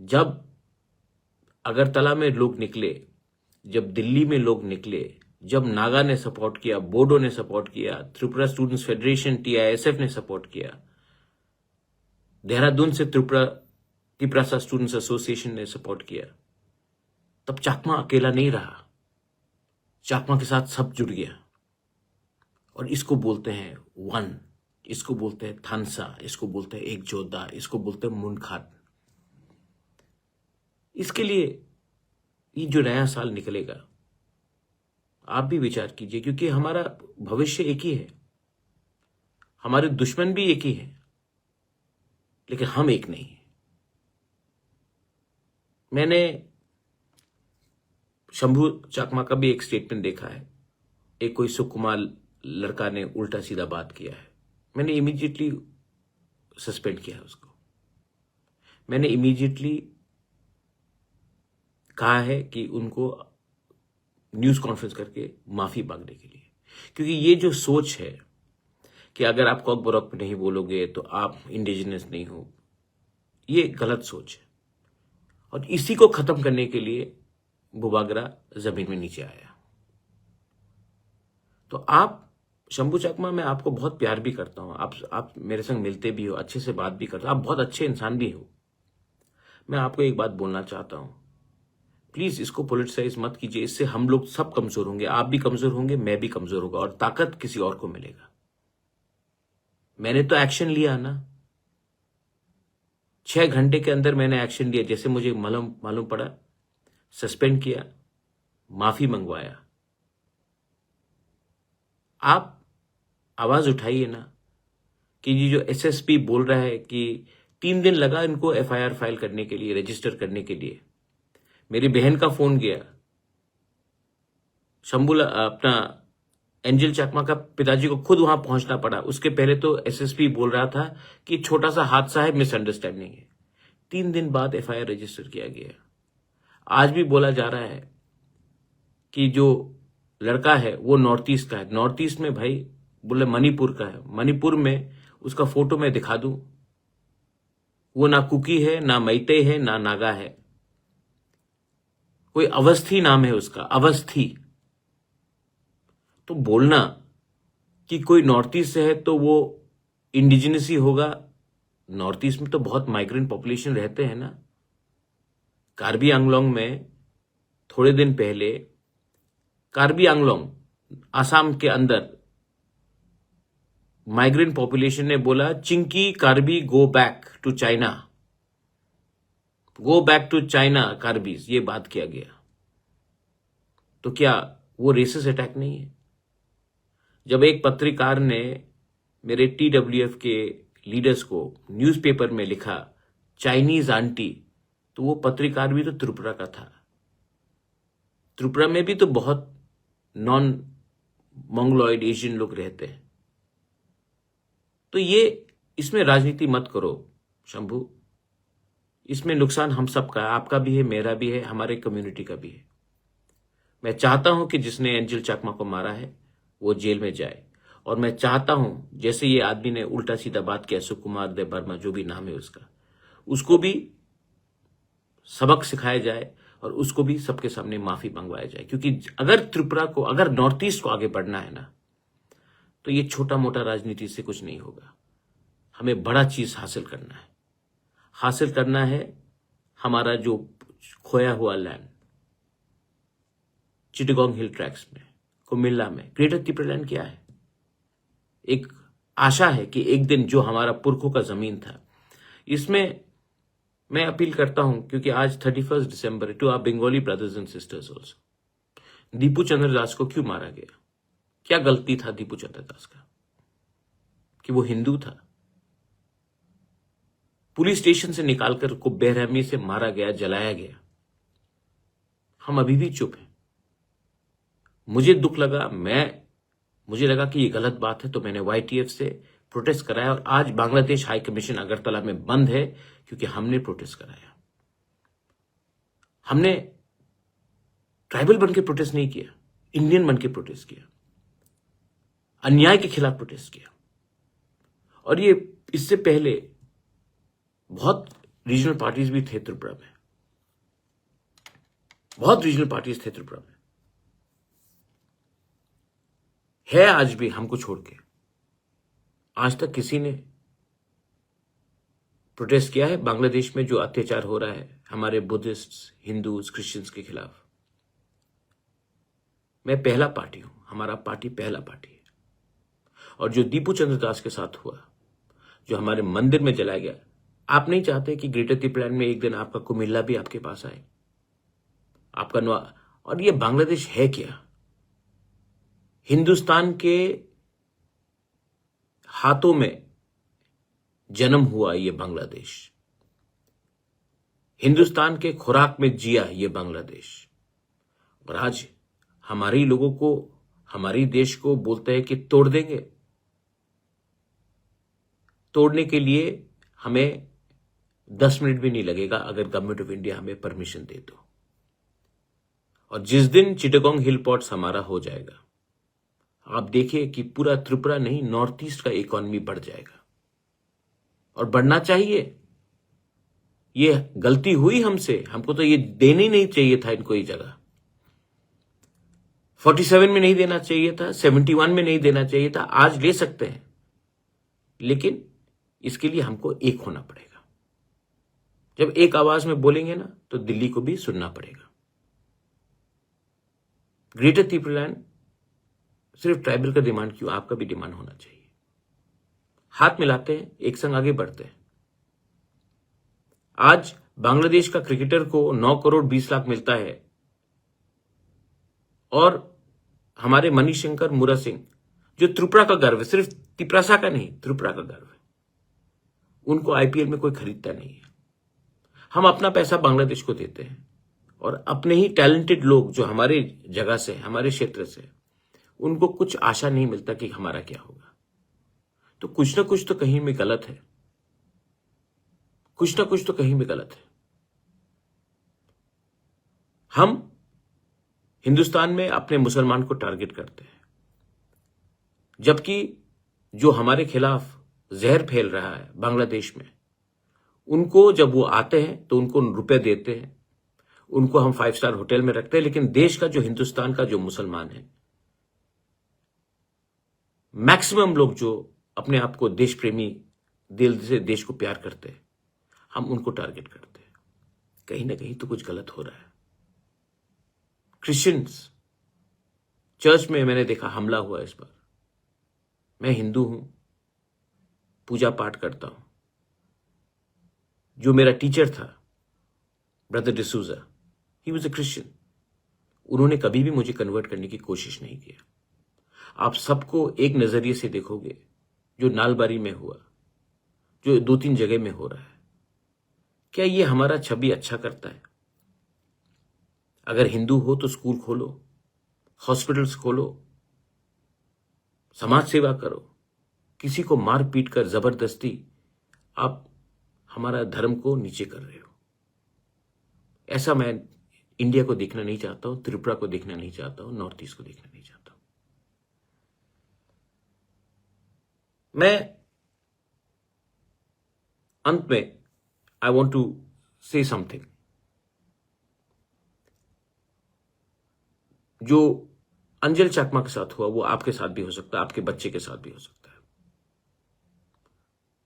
जब अगरतला में लोग निकले, जब दिल्ली में लोग निकले, जब नागा ने सपोर्ट किया, बोडो ने सपोर्ट किया, त्रिपुरा स्टूडेंट्स फेडरेशन TISF ने सपोर्ट किया, देहरादून से त्रिपुरा स्टूडेंट्स एसोसिएशन ने सपोर्ट किया, तब चाकमा अकेला नहीं रहा। चाकमा के साथ सब जुड़ गया। और इसको बोलते हैं वन, इसको बोलते हैं थानसा, इसको बोलते हैं एक जोधा, इसको बोलते हैं मुनखाट। इसके लिए ये जो नया साल निकलेगा, आप भी विचार कीजिए, क्योंकि हमारा भविष्य एक ही है, हमारे दुश्मन भी एक ही है, लेकिन हम एक नहीं है। मैंने शंभू चाकमा का भी एक स्टेटमेंट देखा है। एक कोई सुकुमार लड़का ने उल्टा सीधा बात किया है, मैंने इमीडिएटली सस्पेंड किया है उसको। मैंने इमीडिएटली कहा है कि उनको न्यूज कॉन्फ्रेंस करके माफी मांगने के लिए, क्योंकि ये जो सोच है कि अगर आप कॉक बरॉक में नहीं बोलोगे तो आप इंडिजिनस नहीं हो, ये गलत सोच है। और इसी को खत्म करने के लिए बुबागरा जमीन में नीचे आया। तो आप शंभू चाकमा, मैं आपको बहुत प्यार भी करता हूं, आप मेरे संग मिलते भी हो, अच्छे से बात भी करते हो, आप बहुत अच्छे इंसान भी हो। मैं आपको एक बात बोलना चाहता हूं, प्लीज इसको पॉलिटिसाइज मत कीजिए। इससे हम लोग सब कमजोर होंगे, आप भी कमजोर होंगे, मैं भी कमजोर होगा, और ताकत किसी और को मिलेगा। मैंने तो एक्शन लिया ना, 6 घंटे के अंदर मैंने एक्शन लिया। जैसे मुझे मालूम पड़ा, सस्पेंड किया, माफी मंगवाया। आप आवाज उठाइए ना कि ये जो SSP बोल रहा है कि 3 दिन लगा इनको FIR फाइल करने के लिए, रजिस्टर करने के लिए। मेरी बहन का फोन गया, शंभू अपना एंजल चाकमा का पिताजी को खुद वहां पहुंचना पड़ा। उसके पहले तो SSP बोल रहा था कि छोटा सा हादसा है, मिसअंडरस्टैंडिंग है। 3 दिन बाद FIR रजिस्टर किया गया। आज भी बोला जा रहा है कि जो लड़का है वो नॉर्थ ईस्ट का है। नॉर्थ ईस्ट में भाई बोले मणिपुर का है। मणिपुर में उसका फोटो मैं दिखा दूं, वो ना कुकी है, ना मैते है, ना नागा है, कोई अवस्थी नाम है उसका, अवस्थी। तो बोलना कि कोई नॉर्थ ईस्ट से है तो वो इंडिजिनस ही होगा, नॉर्थ ईस्ट में तो बहुत माइग्रेंट पॉपुलेशन रहते हैं ना। कार्बी आंगलोंग में थोड़े दिन पहले, कार्बी आंगलोंग आसाम के अंदर, माइग्रेंट पॉपुलेशन ने बोला chinky Karbi go back to China, go back to China Karbis, ये बात किया गया। तो क्या वो रेसिस्ट अटैक नहीं है? जब एक पत्रकार ने मेरे TWF के लीडर्स को न्यूज़पेपर में लिखा चाइनीज आंटी, तो वो पत्रकार भी तो त्रिपुरा का था। त्रिपुरा में भी तो बहुत नॉन मंगोलॉइड एशियन लोग रहते हैं। तो ये इसमें राजनीति मत करो शंभू, इसमें नुकसान हम सबका है, आपका भी है, मेरा भी है, हमारे कम्युनिटी का भी है। मैं चाहता हूं कि जिसने एंजल चाकमा को मारा है वो जेल में जाए, और मैं चाहता हूं जैसे ये आदमी ने उल्टा सीधा बात किया, सुकुमार देव वर्मा जो भी नाम है उसका, उसको भी सबक सिखाया जाए और उसको भी सबके सामने माफी मंगवाया जाए। क्योंकि अगर त्रिपुरा को, अगर नॉर्थ ईस्ट को आगे बढ़ना है ना, तो ये छोटा मोटा राजनीति से कुछ नहीं होगा। हमें बड़ा चीज हासिल करना है, हासिल करना है हमारा जो खोया हुआ लैंड, चिटगोंग हिल ट्रैक्स में, कुमिल्ला में, ग्रेटर त्रिपुरा लैंड क्या है? एक आशा है कि एक दिन जो हमारा पुरखों का जमीन था, इसमें मैं अपील करता हूं, क्योंकि आज 31 दिसंबर, to our Bengali brothers and sisters also, Dipu Chandra Das को क्यों मारा गया? क्या गलती था दीपू चंद्र दास का कि वो हिंदू था? पुलिस स्टेशन से निकालकर को बेरहमी से मारा गया, जलाया गया। हम अभी भी चुप हैं। मुझे दुख लगा, मुझे लगा कि ये गलत बात है, तो मैंने YTF से प्रोटेस्ट कराया, और आज बांग्लादेश हाई कमीशन अगरतला में बंद है क्योंकि हमने प्रोटेस्ट कराया। हमने ट्राइबल बन के प्रोटेस्ट नहीं किया, इंडियन बन के प्रोटेस्ट किया, अन्याय के खिलाफ प्रोटेस्ट किया। और ये इससे पहले बहुत रीजनल पार्टीज भी थे त्रिपुरा में, बहुत रीजनल पार्टीज थे त्रिपुरा में, है आज भी हमको छोड़ के। आज तक किसी ने प्रोटेस्ट किया है बांग्लादेश में जो अत्याचार हो रहा है हमारे बुद्धिस्ट, हिंदूज, क्रिश्चियंस के खिलाफ? मैं पहला पार्टी हूं, हमारा पार्टी पहला पार्टी है। और जो दीपू चंद्र दास के साथ हुआ, जो हमारे मंदिर में जलाया गया, आप नहीं चाहते कि ग्रेटर त्रिपुरा में एक दिन आपका कुमिल्ला भी आपके पास आए, आपका और ये बांग्लादेश है क्या? हिंदुस्तान के हाथों में जन्म हुआ ये बांग्लादेश, हिंदुस्तान के खुराक में जिया ये बांग्लादेश, और आज हमारे ही लोगों को, हमारी देश को बोलते हैं कि तोड़ देंगे। तोड़ने के लिए हमें 10 मिनट भी नहीं लगेगा अगर गवर्नमेंट ऑफ इंडिया हमें परमिशन दे तो। और जिस दिन चिटागोंग हिल पोर्ट्स हमारा हो जाएगा, आप देखिए कि पूरा त्रिपुरा नहीं, नॉर्थ ईस्ट का इकोनॉमी बढ़ जाएगा, और बढ़ना चाहिए। ये गलती हुई हमसे, हमको तो ये देना ही नहीं चाहिए था इनको ये जगह। 47 में नहीं देना चाहिए था, 71 में नहीं देना चाहिए था, आज ले सकते हैं, लेकिन इसके लिए हमको एक होना पड़ेगा। जब एक आवाज में बोलेंगे ना, तो दिल्ली को भी सुनना पड़ेगा। ग्रेटर त्रिपुरालैंड सिर्फ ट्राइबल का डिमांड क्यों, आपका भी डिमांड होना चाहिए। हाथ मिलाते हैं, एक संग आगे बढ़ते हैं। आज बांग्लादेश का क्रिकेटर को 9 करोड़ 20 लाख मिलता है, और हमारे मणिशंकर मुरा सिंह, जो त्रिपुरा का गर्व है, सिर्फ तिपरासा का नहीं, त्रिपुरा का गर्व है, उनको आईपीएल में कोई खरीदता नहीं है। हम अपना पैसा बांग्लादेश को देते हैं, और अपने ही टैलेंटेड लोग जो हमारे जगह से, हमारे क्षेत्र से, उनको कुछ आशा नहीं मिलता कि हमारा क्या होगा। तो कुछ ना कुछ तो कहीं में गलत है, कुछ ना कुछ तो कहीं में गलत है। हम हिंदुस्तान में अपने मुसलमान को टारगेट करते हैं, जबकि जो हमारे खिलाफ जहर फैल रहा है बांग्लादेश में, उनको जब वो आते हैं तो उनको रुपए देते हैं, उनको हम 5 स्टार होटल में रखते हैं, लेकिन देश का जो हिंदुस्तान का जो मुसलमान है, मैक्सिमम लोग जो अपने आप को देश प्रेमी, दिल से देश को प्यार करते हैं, हम उनको टारगेट करते हैं। कहीं ना कहीं तो कुछ गलत हो रहा है। क्रिश्चियंस चर्च में मैंने देखा हमला हुआ इस बार। मैं हिंदू हूं, पूजा पाठ करता हूं। जो मेरा टीचर था, brother D'Souza, he was a Christian. उन्होंने कभी भी मुझे कन्वर्ट करने की कोशिश नहीं किया। आप सबको एक नजरिए से देखोगे, जो नालबारी में हुआ, जो 2-3 जगह में हो रहा है, क्या ये हमारा छवि अच्छा करता है? अगर हिंदू हो तो स्कूल खोलो, हॉस्पिटल्स खोलो, समाज सेवा करो। किसी को मार पीट कर जबरदस्ती आप हमारा धर्म को नीचे कर रहे हो। ऐसा मैं इंडिया को देखना नहीं चाहता हूं, त्रिपुरा को देखना नहीं चाहता हूं, नॉर्थ ईस्ट को देखना नहीं चाहता हूं। मैं अंत में I want to say something. जो अंजल चकमा के साथ हुआ, वो आपके साथ भी हो सकता है, आपके बच्चे के साथ भी हो सकता है।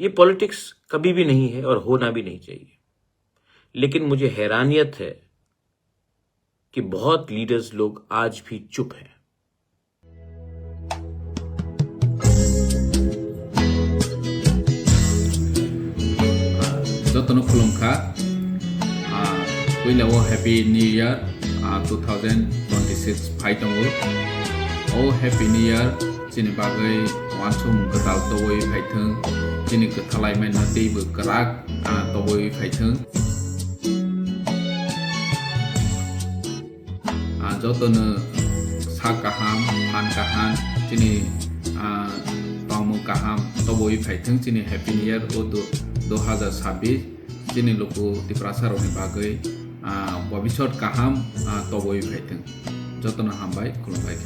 ये पॉलिटिक्स कभी भी नहीं है और होना भी नहीं चाहिए, लेकिन मुझे हैरानियत है कि बहुत लीडर्स लोग आज भी चुप हैं। जतन खुलुमखा पहिलाव हैप्पी न्यू ईयर 2026 फाइटंगो ओ हैप्पी न्यू ईयर जिनि बागै वानसम गदाल तवै फाइथों जिनि गथालाय मेन दैबो कराक तवै फाइथों जतन सा गाहाम हान गाहाम जिनि तामु गाहाम तवै फाइथों जिनि हैप्पी न्यू ईयर ओ 2026 जिनि लोको तिप्रासारनि बागै भबिष्यत गाहाम तवै फाइथों जतन हामबाय खुलुमबाय।